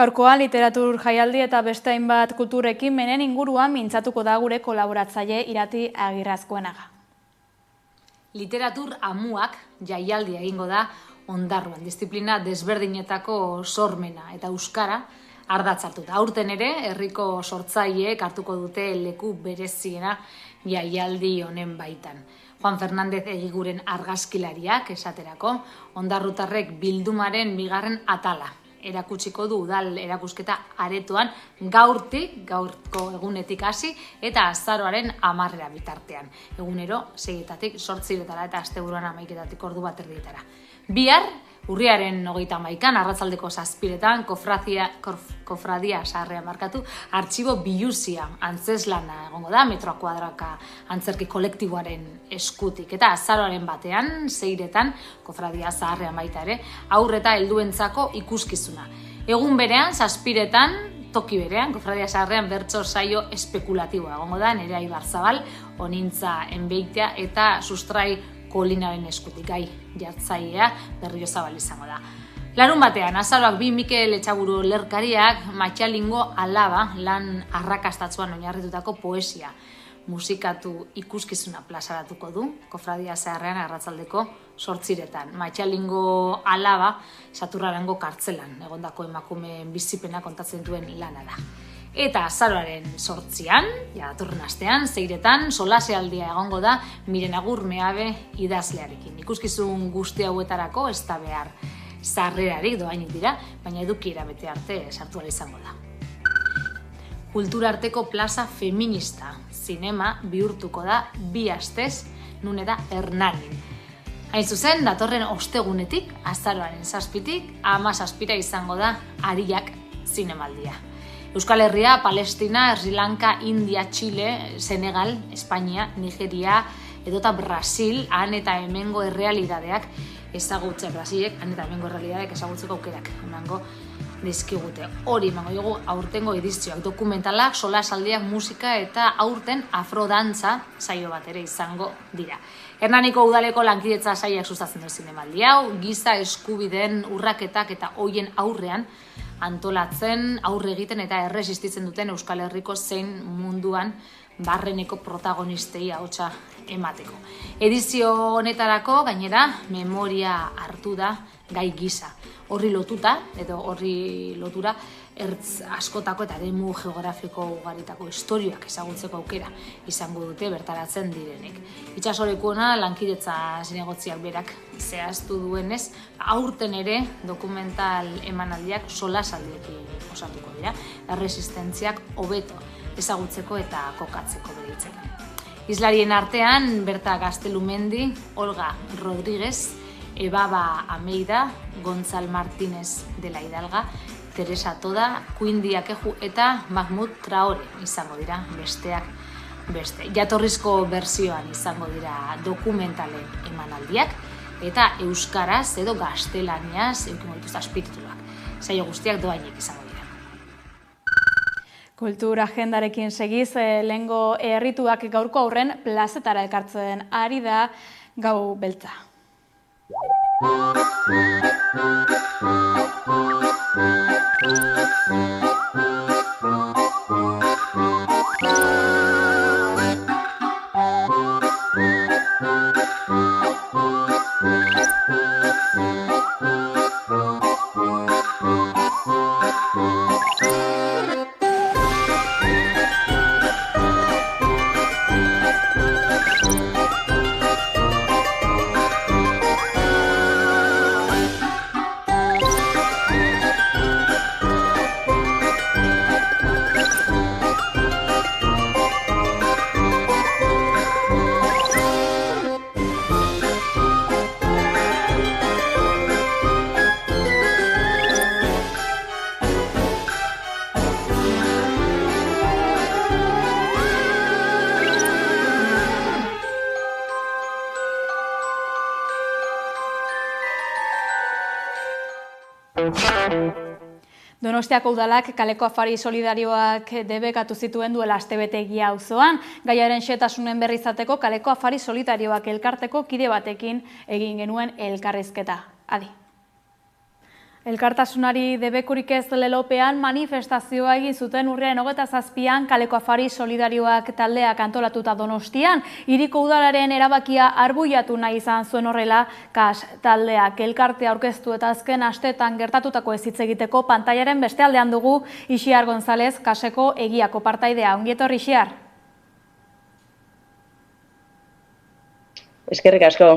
Gaurkoa literatur jaialdi eta beste hainbat kulturekin menen inguruan mintzatuko da gure kolaboratzaile Irati Agirrazkoenaga. Literatur amuak jaialdia egingo da Ondarruan, disiplina desberdinetako sormena eta euskara ardatz hartuta. Aurten ere, herriko sortzaileek hartuko dute leku bereziena jaialdi honen baitan. Juan Fernandez Egiguren argazkilariak esaterako, ondarrutarrek bildumaren 2. atala erakutsiko du udal erakusketa aretoan gaurko egunetik hasi eta azaroaren 10 bitartean. Egunero 6-etatik 8-etara eta asteburuan 11-etatik ordu bat erdietara. Bihar, urriaren 31an, arratsaldeko 7-etan, kofradia zaharrean artxibo biluzia antzeslana egongo da, metroa kuadraka antzerki kolektiboaren eskutik. Eta azaroaren 1ean, 6-etan, kofradia zaharrean baita ere, haur eta helduentzako ikuskizuna. Egun berean, 7-etan, toki berean, kofradia zaharrean bertso saio espekulatiboa egongo da, Nerea Ibarzabal, Onintza Enbeitea eta Sustrai Kolinaren eskutik gai jartzailea Berriozabal izango da. Larun batean, azaroak 2 Mikel Etxaburu lerkariak Matxalingo Alaba lan arrakastatzuan oinarritutako poesia musikatu ikuskizuna plazaratuko du, kofradia zaharrean arratsaldeko 8-etan. Matxalingo Alaba Saturrarango kartzelan egondako emakumeen bizipena kontatzen duen lana da. Eta azaroaren 8ean, datorren astean, 6-etan, solasealdia egongo da Miren Agur Meabe idazlearekin. Ikuskizun guzti hauetarako ez da behar sarrerarik doainik dira, baina edukiera bete arte sartu ahal izango da. Kulturarteko plaza feminista zinema bihurtuko da 2 astez, nun eta Hernanin. Hain zuzen, datorren ostegunetik, azaroaren 7-tik, 17 izango da Ariak zinemaldia. Euskal Herria, Palestina, Sri Lanka, India, Chile, Senegal, Espainia, Nigeria, edota Brasil, han eta hemengo errealidadeak ezagutzen, Brasilek, han eta hemengo errealidadeak ezagutzeko aukerak emango dizkigute. Hori emango dugu aurtengo edizioak, dokumentalak, solasaldiak, musika eta aurten afrodantza saio bat ere izango dira. Hernaniko udaleko lankidetza sailak sustatzen du zinemaldi hau, giza eskubideen urraketak eta hoien aurrean antolatzen, aurre egiten eta erresistitzen duten Euskal Herriko zein munduan barreneko protagonistei ahotsa emateko. Edizio honetarako gainera memoria hartu da gai gisa. Horri lotura ertz askotako eta eremu geografiko ugaritako istorioak ezagutzeko aukera izango dute bertaratzen direnek. Itsasorekuona lankidetza zinegotziak berak zehaztu duenez, aurten ere dokumental emanaldiak solasaldiekin osatuko dira, erresistentziak hobeto ezagutzeko eta kokatzeko beritzeko. Islarien artean, Berta Gaztelumendi, Olga Rodríguez, Ebaba Ameida, Gonzal Martínez de la Hidalga, Teresa Toda, Quindi Akeju eta Mahmoud Traore izango dira besteak beste. Jatorrizko bertsioan izango dira dokumentalen emanaldiak eta euskaraz edo gaztelaniaz eukingo dituzte azpitituluak. Saio guztiak doainek izango dira. Kultura agendarekin segiz, lehengo errituak gaurko aurren plazetara elkartzen ari da Gau Beltza. Donostiako udalak kaleko afari solidarioak debekatu zituen duela astebetegia auzoan, gaiaren xehetasunen berri izateko kaleko afari solidarioak elkarteko kide batekin egin genuen elkarrizketa. Adi. Elkartasunari debekurik ez lelopean manifestazioa egin zuten urriaren 27an kaleko afari solidarioak taldeak antolatuta Donostian. Hiriko udalaren erabakia arbuiatu nahi izan zuen horrela, KAS taldeak elkartea aurkeztu eta azken asteetan gertatutako ez hitz egiteko pantailaren beste aldean dugu Ixiar González, KASeko egiako partaidea. Ongi etorri, Ixiar. Eskerrik asko.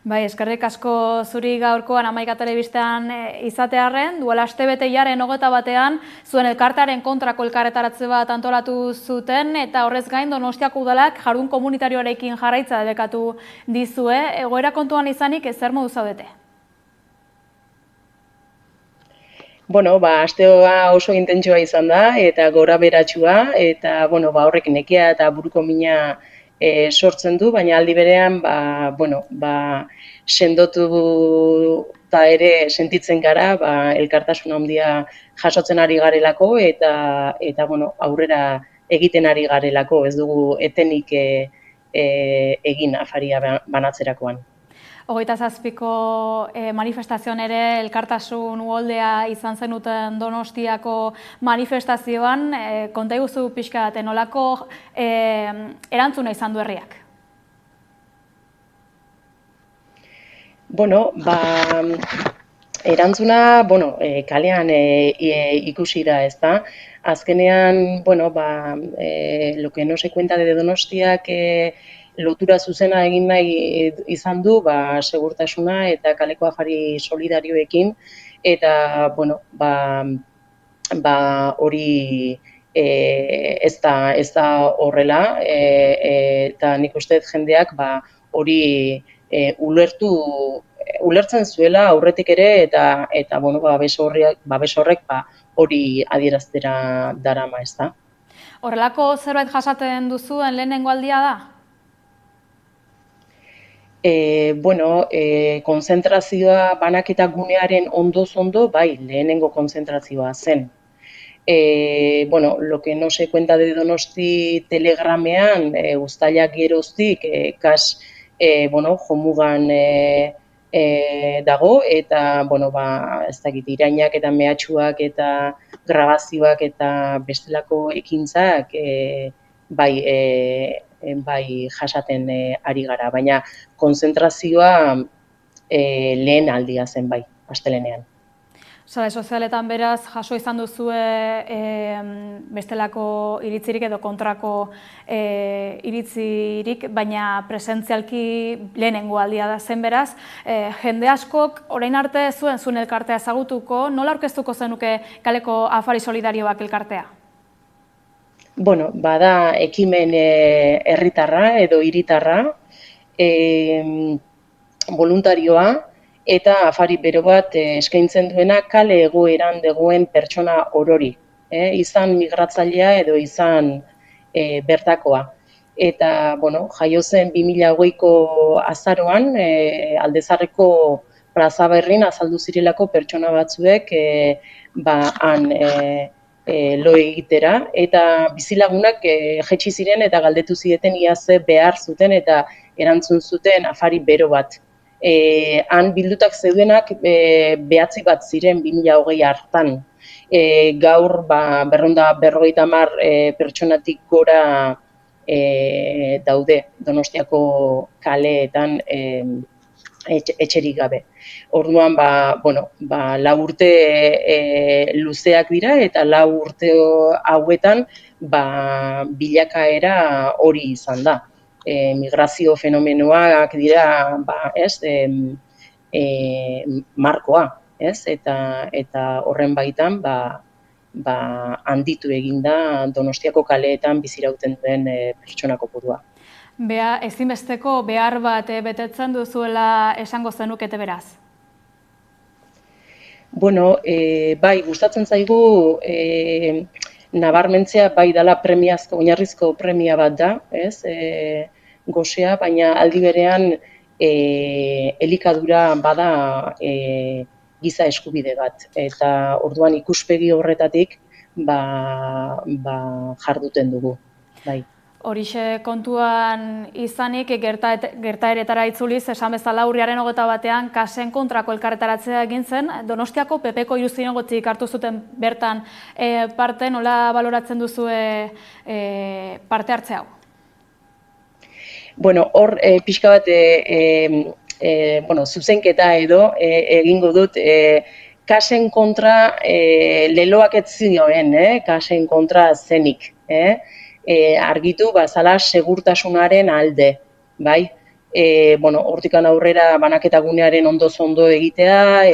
Bai, eskerrik asko zuri gaurkoan Hamaika Telebistean izatearren, duela astebete jaren 21 zuen elkartearen kontrako elkarretaratze bat antolatu zuten, eta horrez gain Donostiako udalak jardun komunitarioarekin jarraitza debekatu dizue. Egoera kontuan izanik zer modu zaudete? Bueno, asteoa oso intentsua izan da eta gora beratsua, eta horrek nekea eta buruko mina sortzen du, baina aldi berean sendotu eta ere sentitzen gara elkartasun handia jasotzen ari garelako eta aurrera egiten ari garelako, ez dugu etenik egin afaria banatzerakoan. 27ko manifestazioan ere elkartasun uholdea izan zenuten Donostiako manifestazioan, konta iguzu pixka bat, nolako erantzuna izan du herriak? Erantzuna, kalean ikusi da, ez da. Azkenean, lo que no se cuenta de Donostiak lotura zuzena egin nahi izan du segurtasuna eta kaleko afari solidarioekin, eta hori ez da horrela, eta nik uste jendeak hori ulertzen zuela aurretik ere, eta babes horrek hori adieraztera darama, ez da. Horrelako zerbait jasaten duzuen lehenengo aldia da? Konzentrazioa banaketa gunearen ondoz-ondo, lehenengo konzentrazioa zen. Lo que no se cuenta de Donosti telegramean, uztailak geroztik, jomugan dago, eta, ez dakit, irainak eta mehatxuak eta grabazioak eta bestelako ekintzak, jasaten ari gara, baina konzentrazioa lehen aldia zen astelehenean. Sare sozialetan beraz, jaso izan duzue bestelako iritzirik edo kontrako iritzirik, baina presentzialki lehenengo aldia da zen beraz. Jende askok orain arte zuen elkartea ezagutuko, nola aurkeztuko zenuke kaleko afari solidarioak elkartea? Bada ekimen herritarra edo hiritarra, voluntarioa, eta afari bero bat eskaintzen duena kale egoeran dagoen pertsona orori, izan migratzailea edo izan bertakoa. Eta, jaio zen 2020ko azaroan, Aldezarreko plaza berrin azaldu zirelako pertsona batzuek han lo egitera, eta bizilagunak jetxi ziren eta galdetu zieten ia ze behar zuten eta erantzun zuten afari bero bat. Han bildutak zeudenak 9 bat ziren 2020 hartan. Gaur 250 pertsonatik gora daude Donostiako kaleetan etxerik gabe. Orduan, 4 urte luzeak dira eta 4 urte hauetan bilakaera hori izan da. Migrazio fenomenoak dira markoa, eta horren baitan handitu egin da Donostiako kaleetan bizirauten duen pertsona kopurua. Ezinbesteko behar bat betetzen duzuela esango zenukete beraz? Gustatzen zaigu nabarmentzea dela oinarrizko premia bat da, gosea, baina aldi berean elikadura bada giza eskubide bat. Eta orduan ikuspegi horretatik jarduten dugu. Horixe kontuan izanik, gertaeretara itzuliz, esan bezala urriaren 21 kasen kontrako elkarretaratzea egin zen, Donostiako PPko 3 zinegotzik hartu zuten bertan parte, nola baloratzen duzue parte hartze hau? Hor pixka bat zuzenketa edo egingo dut, kasen kontra leloak ez zioen, kasen kontra zenik. Argitu bazala segurtasunaren alde, bai? hortikan aurrera banaketa gunearen ondoz ondo egitea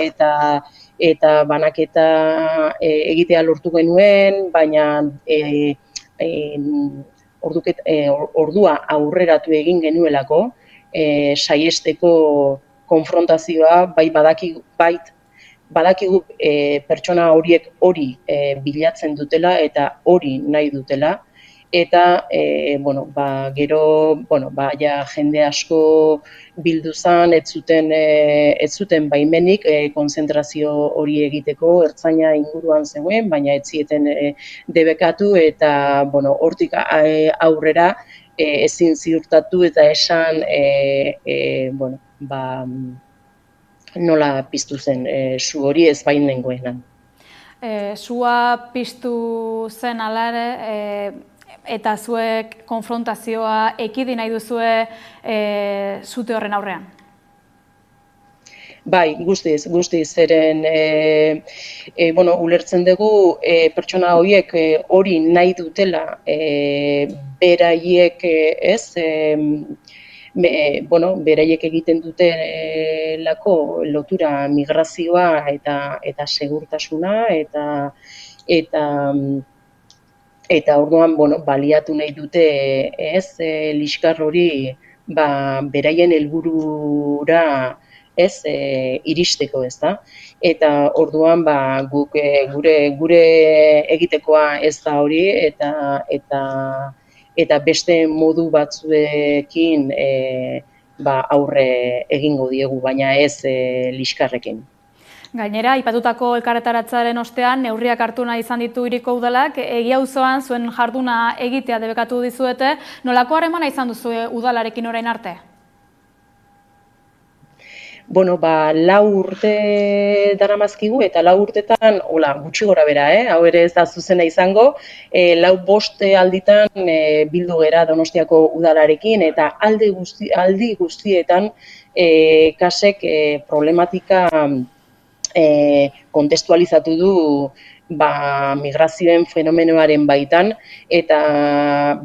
eta banaketa egitea lortu genuen, baina ordua aurreratu egin genuelako, saiesteko konfrontazioa badakigu pertsona horiek hori bilatzen dutela eta hori nahi dutela, eta gero jende asko bildu zen, ez zuten baimenik konzentrazio hori egiteko, ertzaina inguruan zegoen, baina ez zieten debekatu, eta hortik aurrera ezin ziurtatu eta esan nola piztu zen su hori ez bainengoenan. Sua piztu zen alare, eta zuek konfrontazioa ekidi nahi duzue zute horren aurrean? Bai, guztiz, zeren ulertzen dugu pertsona horiek hori nahi dutela, beraiek beraiek egiten dutelako lotura migrazioa eta segurtasuna eta orduan baliatu nahi dute liskar hori beraien helburura iristeko, ezta? Eta orduan guk gure egitekoa ez da hori eta beste modu batzuekin aurre egingo diegu, baina ez liskarrekin. Gainera, aipatutako elkarretaratzaren ostean, neurriak hartu nahi izan ditu Hiriko udalak, egia auzoan zuen jarduna egitea debekatu dizuete, nolako harremana izan duzue udalarekin orain arte? 4 urte daramazkigu eta 4 urtetan, gutxi gora bera, hau ere ez da zuzena izango, 4-5 alditan bildu gera Donostiako udalarekin eta aldi guztietan kasek problematika kontestualizatu du migrazioen fenomenoaren baitan eta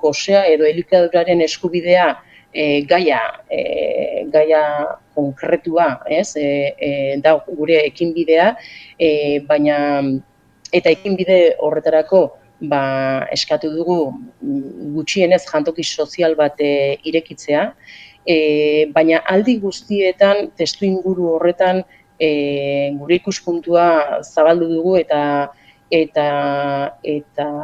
gosea edo elikaduraren eskubidea gaia konkretua, da gure ekinbidea, baina eta ekinbide horretarako eskatu dugu gutxienez jantoki sozial bat irekitzea, baina aldi guztietan testuinguru horretan gure ikuspuntua zabaldu dugu eta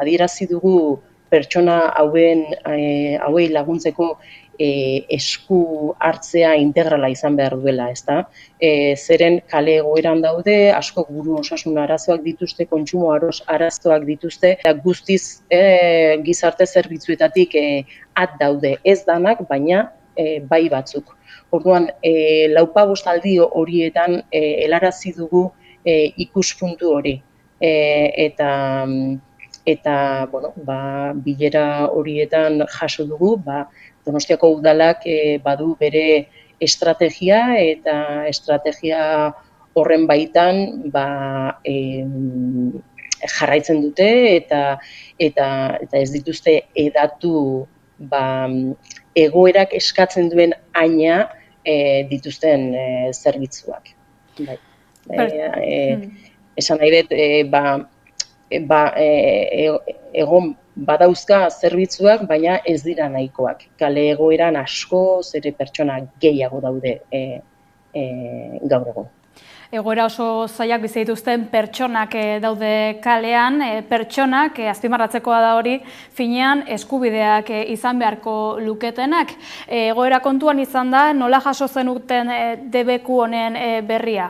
adierazi dugu pertsona hauei laguntzeko esku hartzea integrala izan behar duela, ezta? Zeren kale egoeran daude, asko buru osasun arazoak dituzte, kontsumo arazoak dituzte, eta guztiz gizarte zerbitzuetatik at daude, ez danak, baina bai batzuk. Orduan, 4-5 aldi horietan helarazi dugu ikuspuntu hori. Eta bilera horietan jaso dugu, Donostiako udalak badu bere estrategia eta estrategia horren baitan jarraitzen dute eta ez dituzte edatu egoerak eskatzen duen aina dituzten zerbitzuak. Esan nahi dut, egon badauzka zerbitzuak, baina ez dira nahikoak. Kale egoeran asko zere pertsona gehiago daude gaur egun. Egoera oso zailak bizi dituzten pertsonak daude kalean, pertsonak azpimarratzekoa da hori finean eskubideak izan beharko luketenak. Egoera kontuan izan da, nola jaso zenuten debeku honen berria?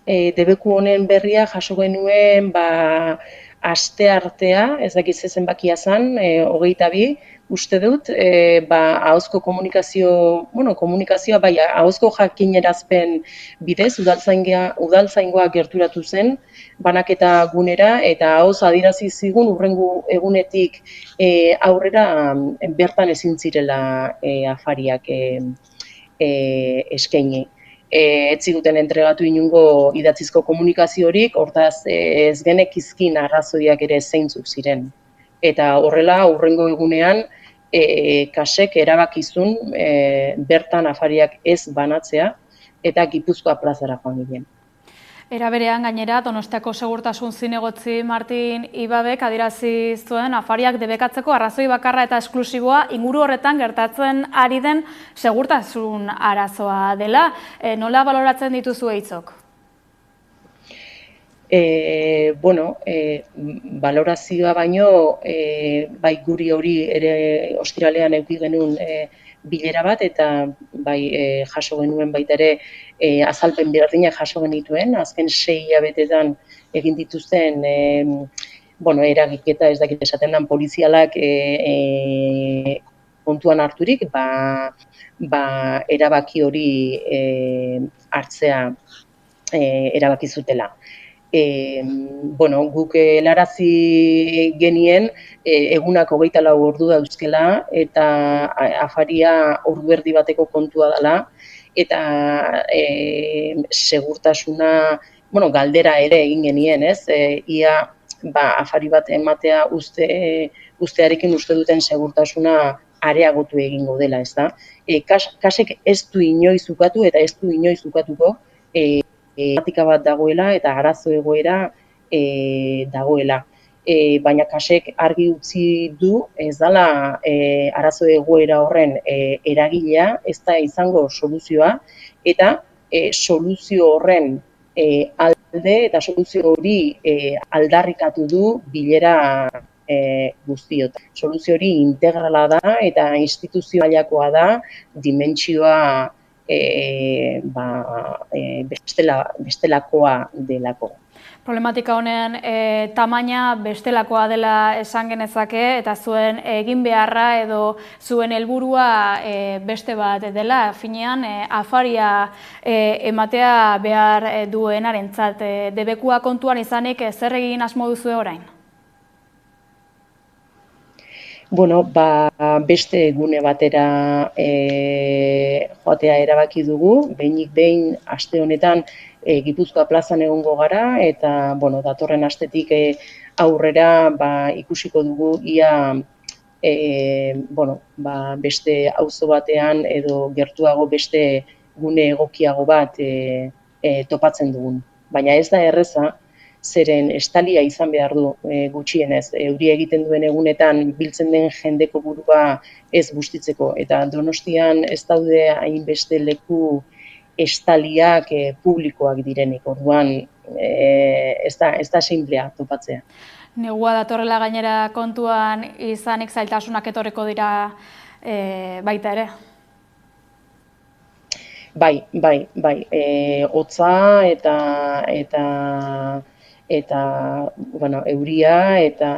Debeku honen berria jaso genuen asteartea, ez dakit ze zenbakia zen, 22, uste dut, ahozko komunikazioa, ahozko jakinerazpen bidez, udaltzaingoa gerturatu zen, banaketa gunera, eta ahoz adirazi zigun urrengo egunetik aurrera bertan ezin zirela afariak eskaini. Ez ziguten entregatu inungo idatzizko komunikaziorik, hortaz ez genekizkin arrazoiak ere zeintzuk ziren. Eta horrela, hurrengo egunean, kasek erabakizun bertan afariak ez banatzea eta Gipuzkoa plazara joan ginen. Era berean gainera Donostiako segurtasun zinegotzi Martin Ibabek adierazi zuen afariak debekatzeko arrazoi bakarra eta esklusiboa inguru horretan gertatzen ari den segurtasun arazoa dela. Nola baloratzen dituzu hitzok? Balorazioa baino, bai guri hori ere ostiralean eduki genuen bilera bat, eta bai jaso genuen baita ere azalpen berdinak jaso genituen, azken 6 hilabetetan egin dituzten eragiketa ez dakit esaten den polizialak kontuan harturik, erabaki hori hartzea erabaki zutela. Guk helarazi genien egunak 24 ordu dauzkela eta afaria ordu erdi bateko kontua dela eta segurtasuna, galdera ere egin genien, ez? Ia afari bat ematea ustearekin uste duten segurtasuna areagotu egingo dela, ez da? Kasek ez du inoiz ukatu eta ez du inoiz ukatuko tematika bat dagoela eta arazo egoera dagoela. Baina kasek argi utzi du ez dela arazo egoera horren eragilea, ez da izango soluzioa, eta soluzio horren alde eta soluzio hori aldarrikatu du bilera guztiot. Soluzio hori integrala da eta instituzio mailakoa da, dimentsioa bestelakoa delako. Problematika honen tamaina bestelakoa dela esan genezake eta zuen egin beharra edo zuen helburua beste bat dela, finean afaria ematea behar duenarentzat. Debekua kontuan izanik zer egin asmo duzue orain? Beste gune batera joatea erabaki dugu, behinik behin aste honetan Gipuzkoa plazan egongo gara eta datorren astetik aurrera ikusiko dugu ia beste auzo batean edo gertuago beste gune egokiago bat topatzen dugun. Baina ez da erreza, zeren estalia izan behar du gutxienez. Euria egiten duen egunetan biltzen den jendeko burua ez bustitzeko. Eta Donostian ez daude hainbeste leku estaliak publikoak direnik. Orduan ez da simplea topatzea. Negua datorrela gainera kontuan izanik zailtasunak etorriko dira baita ere? Bai. Hotza eta euria eta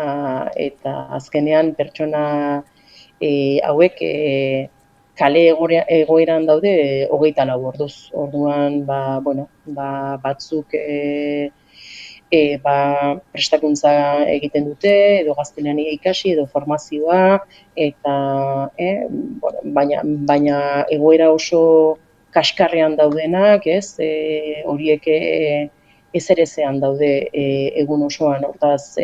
azkenean pertsona hauek kale egoeran daude 24 orduz. Orduan batzuk prestakuntza egiten dute edo gaztelania ikasi edo formazioa eta baina egoera oso kaskarrean daudenak, horiek ezerezean daude egun osoan, hortaz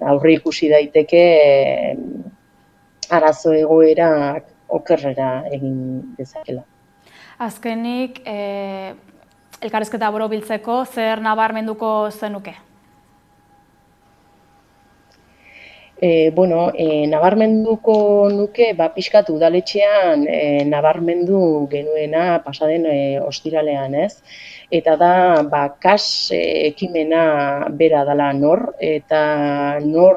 aurre ikusi daiteke arazo egoerak okerrera egin dezakela. Azkenik, elkarrizketa borobiltzeko zer nabarmenduko zenuke? Nabarmenduko nuke, pixkat udaletxean nabarmendu genuena pasaden ostiralean, ez? Eta da, kas ekimena bera dela nor, eta nor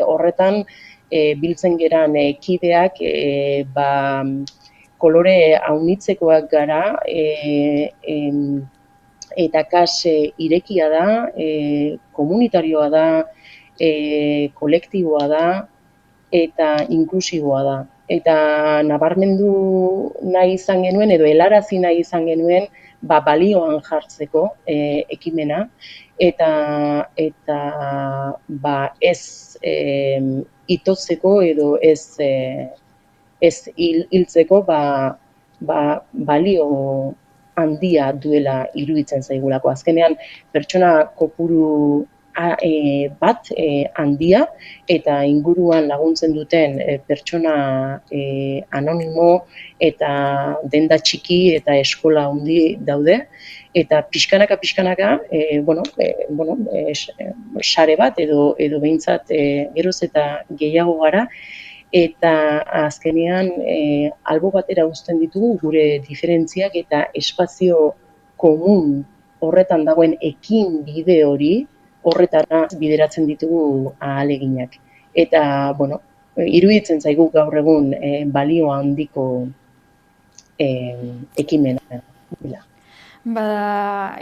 horretan biltzen geran kideak kolore haunitzekoak gara, eta kas irekia da, komunitarioa da, kolektiboa da eta inklusiboa da. Eta nabarmendu nahi izan genuen, edo helarazi nahi izan genuen, balioan jartzeko ekimena, eta ez itotzeko edo ez hiltzeko balio handia duela iruditzen zaigulako. Azkenean, pertsona kopuru bat handia eta inguruan laguntzen duten pertsona anonimo eta denda txiki eta eskola handi daude. Eta pixkanaka, sare bat edo behintzat geroz eta gehiago gara, eta azkenean albo batera uzten ditugu gure diferentziak eta espazio komun horretan dagoen ekin bide hori horretara bideratzen ditugu ahaleginak. Eta, iruditzen zaigu gaur egun balio handiko ekimena.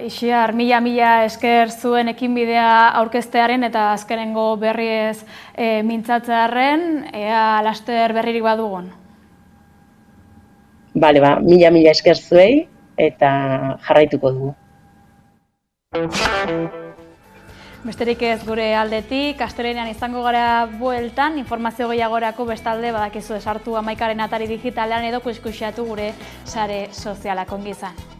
Ixiar, mila esker zuen ekinbidea aurkeztearen eta azkenengo berriez mintzatzearen, ea laster berririk badugun. Bale, mila esker zuei eta jarraituko dugu. Besterik ez gure aldetik, astelehenean izango gara bueltan, informazio gehiagorako bestalde badakizu sartu 11 atari digitalean edo kuxkuxeatu gure sare sozialak ongi izan.